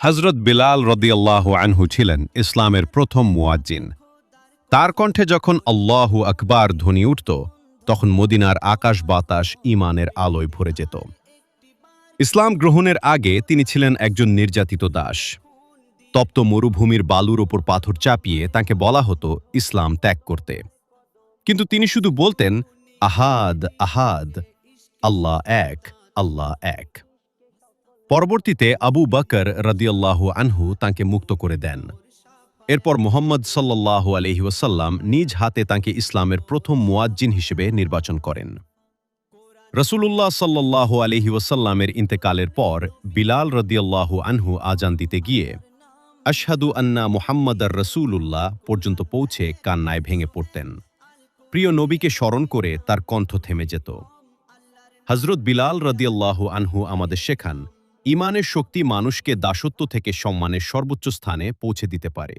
হযরত বিলাল রাদিয়াল্লাহু আনহু ছিলেন ইসলামের প্রথম মুয়াজ্জিন। তার কণ্ঠে যখন আল্লাহু আকবার ধ্বনি উঠত, তখন মদিনার আকাশ বাতাস ঈমানের আলোয় ভরে যেত। ইসলাম গ্রহণের আগে তিনি ছিলেন একজন নির্যাতিত দাস। তপ্ত মরুভূমির বালুর ওপর পাথর চাপিয়ে তাকে বলা হতো ইসলাম ত্যাগ করতে। কিন্তু তিনি শুধু বলতেন, আহাদ আহাদ, আল্লাহ এক, আল্লাহ এক। পরবর্তীতে আবু বকর রাদিয়াল্লাহু আনহু তাঁকে মুক্ত করে দেন। এরপর মুহাম্মদ সাল্লাল্লাহু আলাইহি ওয়াসাল্লাম নিজ হাতে তাঁকে ইসলামের প্রথম মুয়াজ্জিন হিসেবে নির্বাচন করেন। রাসূলুল্লাহ সাল্লাল্লাহু আলাইহি ওয়াসাল্লামের ইন্তেকালের পর বিলাল রাদিয়াল্লাহু আনহু আজান দিতে গিয়ে আশহাদু আন্না মুহাম্মাদার রাসূলুল্লাহ পর্যন্ত পৌঁছে কান্নায় ভেঙে পড়তেন। প্রিয় নবীকে স্মরণ করে তার কণ্ঠ থেমে যেত। হযরত বিলাল রাদিয়াল্লাহু আনহু আমাদের শেখান, ঈমানের শক্তি মানুষকে দাসত্ব থেকে সম্মানের সর্বোচ্চ স্থানে পৌঁছে দিতে পারে।